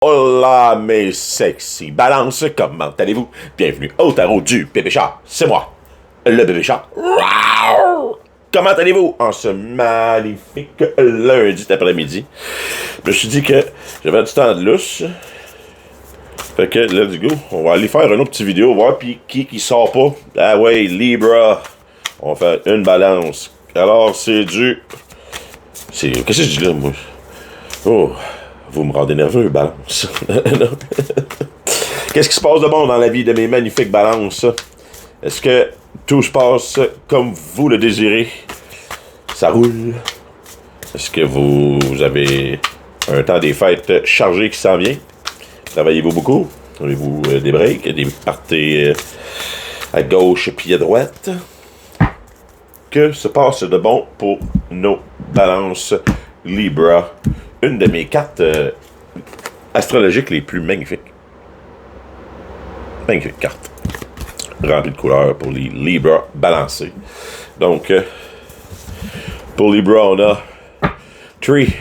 Hola mes sexy balance, comment allez-vous? Bienvenue au tarot du bébé chat, c'est moi, le bébé chat. Comment allez-vous en ce magnifique lundi d'après-midi? Je me suis dit que j'avais du temps de lousse. Fait que, let's go, on va aller faire une autre petite vidéo, voir puis qui sort pas. Ah ouais, Libra, on va faire une balance. Alors, c'est du... Qu'est-ce que je dis là, moi? Oh... Vous me rendez nerveux, balance. Qu'est-ce qui se passe de bon dans la vie de mes magnifiques balances? Est-ce que tout se passe comme vous le désirez? Ça roule? Est-ce que vous avez un temps des fêtes chargé qui s'en vient? Travaillez-vous beaucoup? Avez-vous des breaks, des parties à gauche puis à droite? Que se passe de bon pour nos balances Libra? Une de mes cartes astrologiques les plus magnifiques. Magnifique carte. Remplie de couleurs pour les Libra balancés. Donc, pour Libra, on a Tree,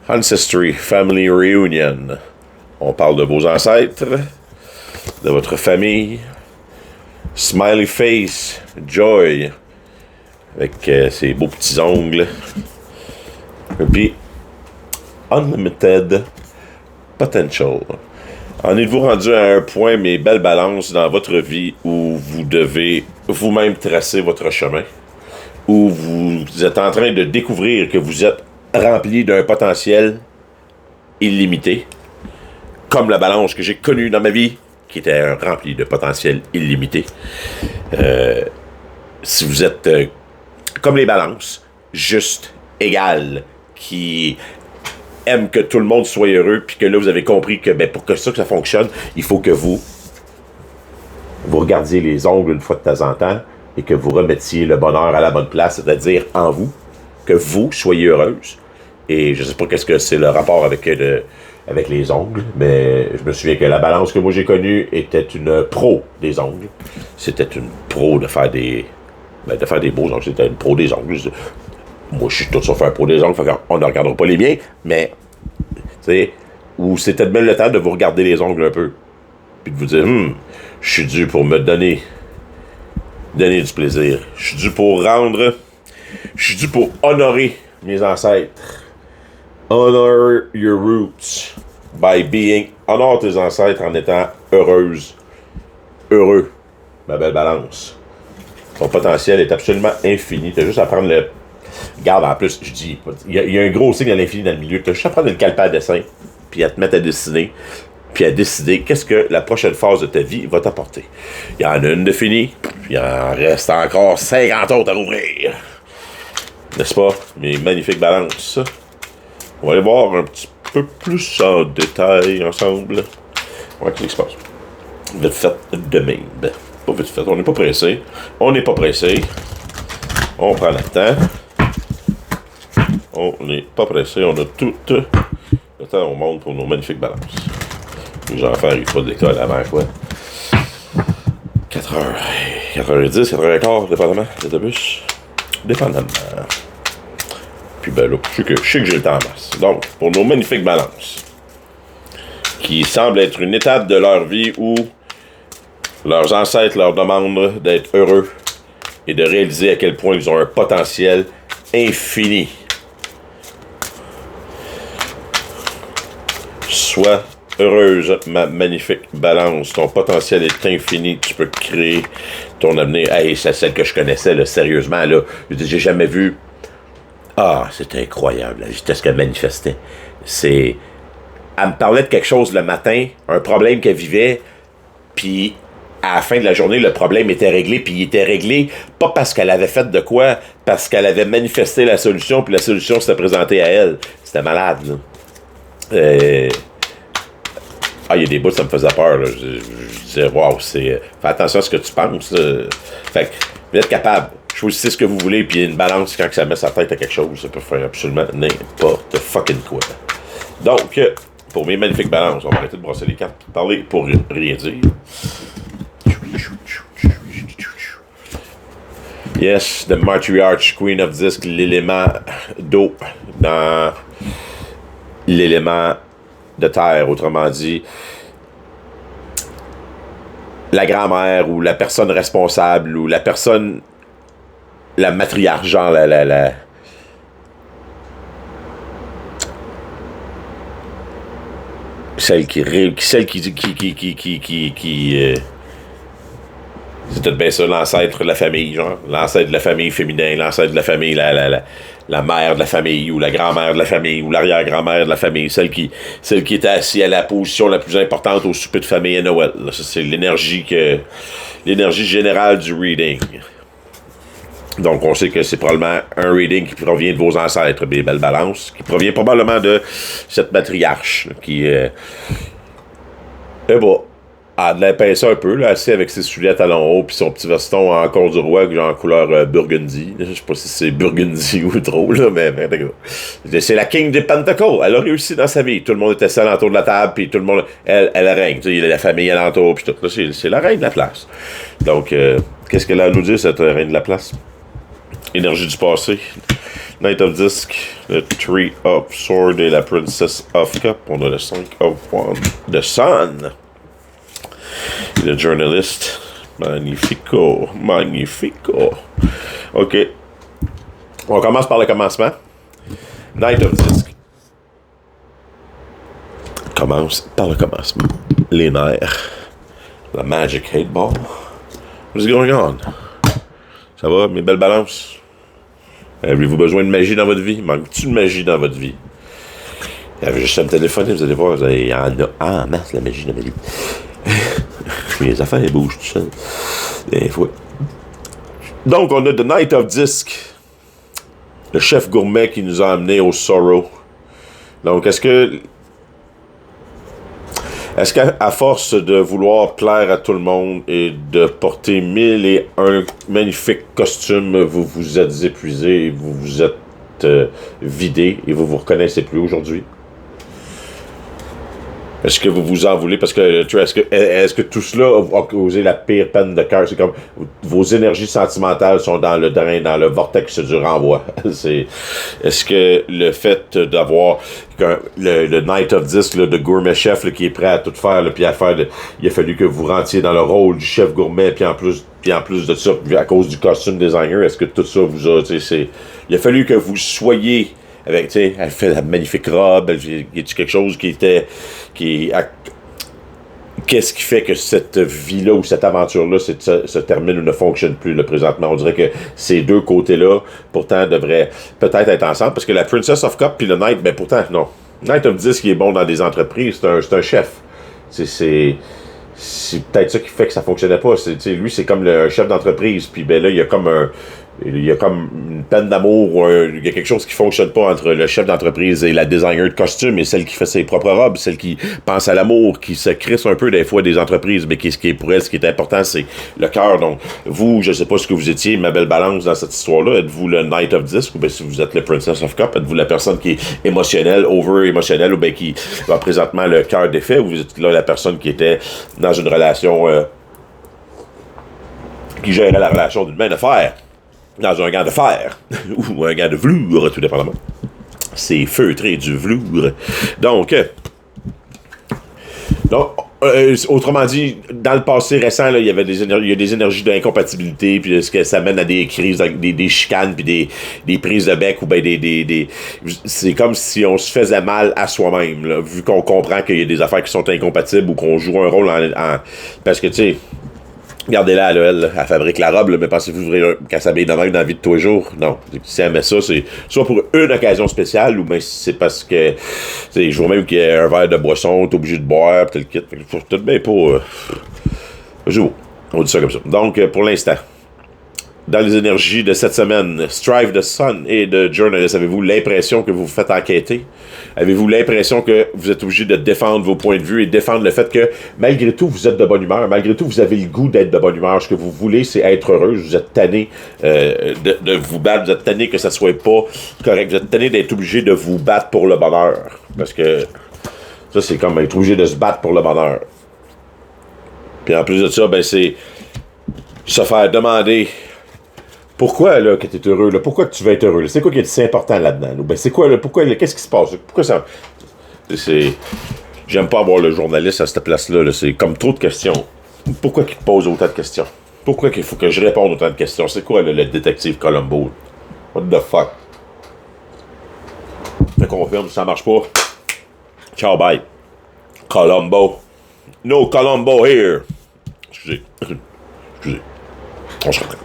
Ancestry, Family Reunion. On parle de vos ancêtres, de votre famille. Smiley Face, Joy, avec ses beaux petits ongles. Et puis, Unlimited Potential. En êtes-vous rendu à un point, mes belles balances, dans votre vie où vous devez vous-même tracer votre chemin, où vous êtes en train de découvrir que vous êtes rempli d'un potentiel illimité, comme la balance que j'ai connue dans ma vie, qui était remplie de potentiel illimité. Si vous êtes comme les balances, juste, égal, qui aime que tout le monde soit heureux, puis que là, vous avez compris que pour que ça fonctionne, il faut que vous regardiez les ongles une fois de temps en temps et que vous remettiez le bonheur à la bonne place, c'est-à-dire en vous, que vous soyez heureuse. Et je sais pas qu'est-ce que c'est le rapport avec les ongles, mais je me souviens que la balance que moi j'ai connue était une pro des ongles. C'était une pro de faire des beaux ongles. C'était une pro des ongles. Moi, je suis tout sauf un pro des ongles, on ne regardera pas les miens, mais, tu sais, où c'était de même le temps de vous regarder les ongles un peu, puis de vous dire, je suis dû pour me donner du plaisir. Je suis dû pour honorer mes ancêtres. Honor your roots by being, honore tes ancêtres en étant heureux, ma belle balance. Ton potentiel est absolument infini, t'as juste à prendre le... Regarde, en plus, je dis, il y a un gros signe à l'infini dans le milieu. Tu as juste à prendre une calepin à dessin, puis à te mettre à dessiner, puis à décider qu'est-ce que la prochaine phase de ta vie va t'apporter. Il y en a une de finie, puis il en reste encore 50 autres à ouvrir. N'est-ce pas, mes magnifiques balances? On va aller voir un petit peu plus en détail ensemble. Ouais, qu'est-ce qui se passe? Vite fait de même. Pas vite fait, on n'est pas pressé. On prend le temps. On n'est pas pressé, on a tout le temps au monde pour nos magnifiques balances. Les enfants n'arrivent pas de l'école avant quoi? 4h, 4h10, 4h15, dépendamment, l'autobus. Dépendamment. Puis ben là, je sais que j'ai le temps en masse. Donc, pour nos magnifiques balances, qui semblent être une étape de leur vie où leurs ancêtres leur demandent d'être heureux et de réaliser à quel point ils ont un potentiel infini. Sois heureuse, ma magnifique balance. Ton potentiel est infini. Tu peux créer ton avenir. Hey, c'est celle que je connaissais, là, sérieusement. Là, j'ai jamais vu. Ah, c'était incroyable, la vitesse qu'elle manifestait. Elle me parlait de quelque chose le matin, un problème qu'elle vivait, puis à la fin de la journée, le problème était réglé, puis il était réglé pas parce qu'elle avait fait de quoi, parce qu'elle avait manifesté la solution, puis la solution s'était présentée à elle. C'était malade, là. Il y a des bouts, ça me faisait peur, là. Je disais, waouh, fais attention à ce que tu penses. Fait que, vous êtes capable. Choisissez ce que vous voulez, puis il y a une balance quand ça met sa tête à quelque chose. Ça peut faire absolument n'importe fucking quoi. Donc, pour mes magnifiques balances, on va arrêter de brosser les cartes, parler pour rien dire. Yes, the Matriarch, Queen of Disc, l'élément d'eau dans l'élément de terre, autrement dit, la grand-mère ou la personne responsable ou la personne, la matriarche, genre celle qui c'est peut-être bien ça, l'ancêtre de la famille, genre. L'ancêtre de la famille féminin, l'ancêtre de la famille, la mère de la famille, ou la grand-mère de la famille, ou l'arrière-grand-mère de la famille, celle qui était assise à la position la plus importante au souper de famille à Noël. Là, ça, c'est l'énergie générale du reading. Donc, on sait que c'est probablement un reading qui provient de vos ancêtres, des belles balances, qui provient probablement de cette matriarche, là, qui est bon. Ah, de l'épaisse un peu, là, assis avec ses souliers à talons hauts puis son petit veston en col du roi, genre en couleur burgundy. Je sais pas si c'est burgundy ou trop, là, mais c'est la King des Pentacles. Elle a réussi dans sa vie. Tout le monde était assis alentour de la table, puis tout le monde, elle règne. Il y a la famille alentour, puis tout. Là, c'est la reine de la place. Donc, qu'est-ce qu'elle a à nous dire, cette reine de la place? Énergie du passé. Knight of Disc, le Three of Sword et la Princess of Cup. On a le 5 of Wands. The Sun. Le journaliste. Magnifico. OK. On commence par le commencement. Knight of Disc. Commence par le commencement. Les nerfs. La Magic 8 Ball. What's going on? Ça va, mes belles balances? Avez-vous besoin de magie dans votre vie? Manque-tu de magie dans votre vie? Il y avait juste à me téléphoner, vous allez voir, il y en a en masse la magie dans ma vie. Les affaires, elles bougent tout seul. Des fois. Donc, on a The Knight of Disc. Le chef gourmet qui nous a amenés au Sorrow. Donc, est-ce qu'à force de vouloir plaire à tout le monde et de porter 1001 magnifiques costumes, vous vous êtes épuisé, et vous vous êtes vidé et vous vous reconnaissez plus aujourd'hui? Est-ce que vous vous en voulez? Parce que, est-ce que tout cela a causé la pire peine de cœur? C'est comme, vos énergies sentimentales sont dans le drain, dans le vortex du renvoi. Est-ce que le fait d'avoir le Knight of Disc, là, de gourmet chef, là, qui est prêt à tout faire, là, puis à faire, il a fallu que vous rentriez dans le rôle du chef gourmet, puis en plus de ça, à cause du costume designer, est-ce que tout ça vous a, il a fallu que vous soyez avec, tu sais, elle fait la magnifique robe, y a-tu quelque chose qu'est-ce qui fait que cette vie-là ou cette aventure-là se termine ou ne fonctionne plus, là, présentement? On dirait que ces deux côtés-là, pourtant, devraient peut-être être ensemble, parce que la Princess of Cup puis le Knight, ben pourtant, non. Knight of Disc, qui est bon dans des entreprises, c'est un chef. C'est peut-être ça qui fait que ça fonctionnait pas. Lui, c'est comme un chef d'entreprise, puis ben là, il y a comme une peine d'amour ou il y a quelque chose qui fonctionne pas entre le chef d'entreprise et la designer de costume et celle qui fait ses propres robes, celle qui pense à l'amour, qui se crisse un peu des fois des entreprises, mais pour elle, ce qui est important, c'est le cœur. Donc, vous, je sais pas ce que vous étiez, ma belle balance dans cette histoire-là. Êtes-vous le Knight of Disc ou bien si vous êtes le Princess of Cup? Êtes-vous la personne qui est émotionnelle, over-émotionnelle ou bien qui a présentement le cœur défait ou vous êtes là la personne qui était dans une relation qui gérait la relation d'une main de fer? Dans un gant de fer, ou un gant de velours, tout dépendamment. C'est feutré du velours. Donc, autrement dit, dans le passé récent, là, il y a des énergies d'incompatibilité, puis ce que ça mène à des crises, des chicanes, puis des prises de bec, ou bien c'est comme si on se faisait mal à soi-même, là, vu qu'on comprend qu'il y a des affaires qui sont incompatibles, ou qu'on joue un rôle parce que, tu sais, regardez-la, elle fabrique la robe, là, mais pensez-vous qu'elle s'habille de même dans la vie de tous les jours? Non. Si elle met ça, c'est soit pour une occasion spéciale, ou bien c'est parce que, je vois même qu'il y a un verre de boisson, t'es obligé de boire, pis t'as le kit. Faut tout bien pas. On dit ça comme ça. Donc, pour l'instant, dans les énergies de cette semaine, Strive the Sun et de Journalist, avez-vous l'impression que vous vous faites enquêter? Avez-vous l'impression que vous êtes obligé de défendre vos points de vue et défendre le fait que, malgré tout, vous êtes de bonne humeur, malgré tout, vous avez le goût d'être de bonne humeur. Ce que vous voulez, c'est être heureux. Vous êtes tanné de vous battre, vous êtes tanné que ça soit pas correct. Vous êtes tanné d'être obligé de vous battre pour le bonheur. Parce que ça, c'est comme être obligé de se battre pour le bonheur. Puis en plus de ça, ben c'est se faire demander pourquoi là que t'es heureux, là, pourquoi que tu veux être heureux, là? C'est quoi qui est si important là-dedans? Là? Ben c'est quoi là, pourquoi là, qu'est-ce qui se passe? Pourquoi ça. C'est. J'aime pas avoir le journaliste à cette place-là. Là. C'est comme trop de questions. Pourquoi qu'il te pose autant de questions? Pourquoi qu'il faut que je réponde autant de questions? C'est quoi le détective Columbo? What the fuck? Je confirme, ça marche pas. Ciao, bye. Columbo. No Columbo here. Excusez. On se reprend.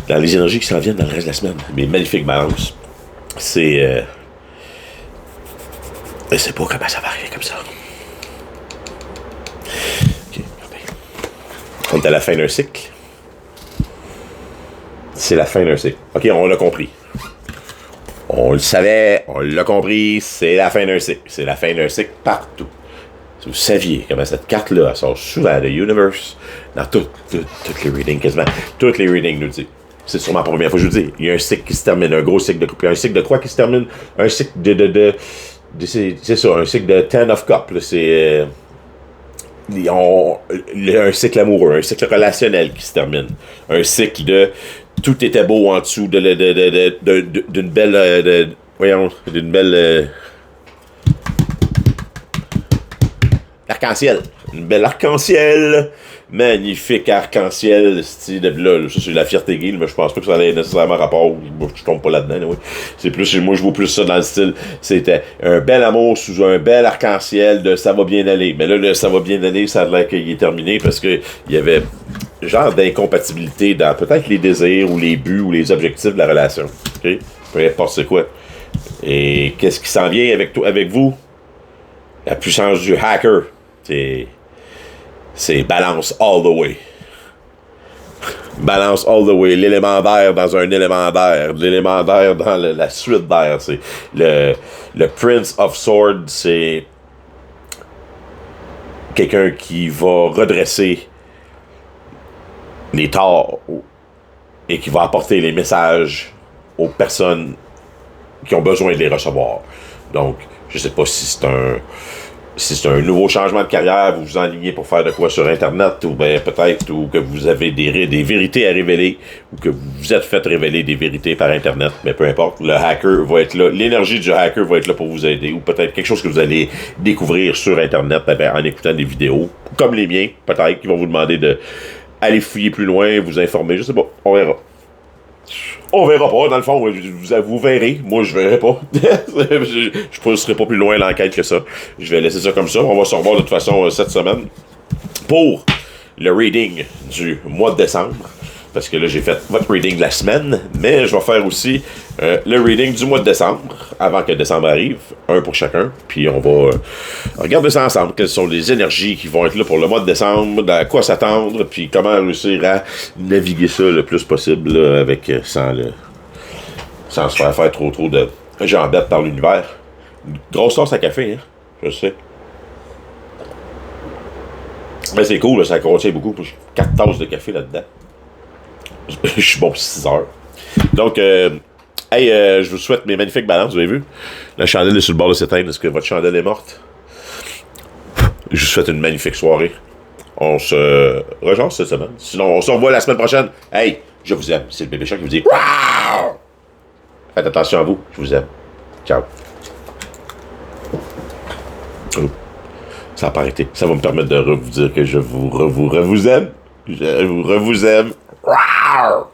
Dans les énergies qui s'en viennent dans le reste de la semaine, mes magnifiques balances, c'est... je sais pas comment ça va arriver comme ça. OK, on est à la fin d'un cycle. C'est la fin d'un cycle. OK, on l'a compris. On le savait, on l'a compris, c'est la fin d'un cycle. C'est la fin d'un cycle partout. Si vous saviez comment cette carte-là, elle sort souvent de Universe, dans toutes les readings, quasiment, toutes les readings nous disent. C'est sûrement la première fois que je vous dis. Il y a un cycle qui se termine, un gros cycle de coupe. Il y a un cycle de quoi qui se termine? Un cycle c'est ça, un cycle de Ten of Cups. C'est un cycle amoureux, un cycle relationnel qui se termine. Un cycle de tout était beau en dessous d'une belle... d'une belle... arc-en-ciel. Une belle arc-en-ciel. Magnifique arc-en-ciel. Style de là. Ça, c'est la fierté gay, mais je pense pas que ça ait nécessairement rapport. Je tombe pas là-dedans. Oui. C'est plus, moi, je vois plus ça dans le style. C'était un bel amour sous un bel arc-en-ciel de ça va bien aller. Mais là, le ça va bien aller, ça a l'air qu'il est terminé parce que il y avait genre d'incompatibilité dans peut-être les désirs ou les buts ou les objectifs de la relation. OK? Peu importe c'est quoi. Et qu'est-ce qui s'en vient avec vous? La puissance du hacker. C'est balance all the way. Balance all the way. L'élément d'air dans un élément d'air. L'élément d'air dans la suite d'air. C'est le Prince of Swords, c'est quelqu'un qui va redresser les torts et qui va apporter les messages aux personnes qui ont besoin de les recevoir. Donc, je sais pas si c'est un nouveau changement de carrière, vous vous enlignez pour faire de quoi sur Internet, ou bien peut-être ou que vous avez des vérités à révéler, ou que vous vous êtes fait révéler des vérités par Internet, mais peu importe, le hacker va être là, l'énergie du hacker va être là pour vous aider, ou peut-être quelque chose que vous allez découvrir sur Internet en écoutant des vidéos, comme les miens, peut-être, qui vont vous demander de aller fouiller plus loin, vous informer, je sais pas, on verra. On verra pas, dans le fond, vous verrez. Moi, je verrai pas. Je pousserai pas plus loin l'enquête que ça. Je vais laisser ça comme ça. On va se revoir de toute façon cette semaine pour le reading du mois de décembre. Parce que là, j'ai fait votre reading de la semaine, mais je vais faire aussi le reading du mois de décembre, avant que décembre arrive, un pour chacun. Puis on va regarder ça ensemble, quelles sont les énergies qui vont être là pour le mois de décembre, à quoi s'attendre, puis comment réussir à naviguer ça le plus possible, là, avec sans se faire trop de jambette par l'univers. Une grosse tasse à café, hein, je sais. Mais c'est cool, là, ça contient beaucoup. 4 tasses de café là-dedans. Je suis bon pour 6 heures. Donc, je vous souhaite mes magnifiques balances, vous avez vu? La chandelle est sur le bord de s'éteindre. Est-ce que votre chandelle est morte? Je vous souhaite une magnifique soirée. On se rejoint cette semaine. Sinon, on se revoit la semaine prochaine. Hey, je vous aime. C'est le bébé chat qui vous dit Wow! Faites attention à vous. Je vous aime. Ciao. Ça n'a pas arrêté. Ça va me permettre de vous dire que je vous aime. Je vous aime. Wow!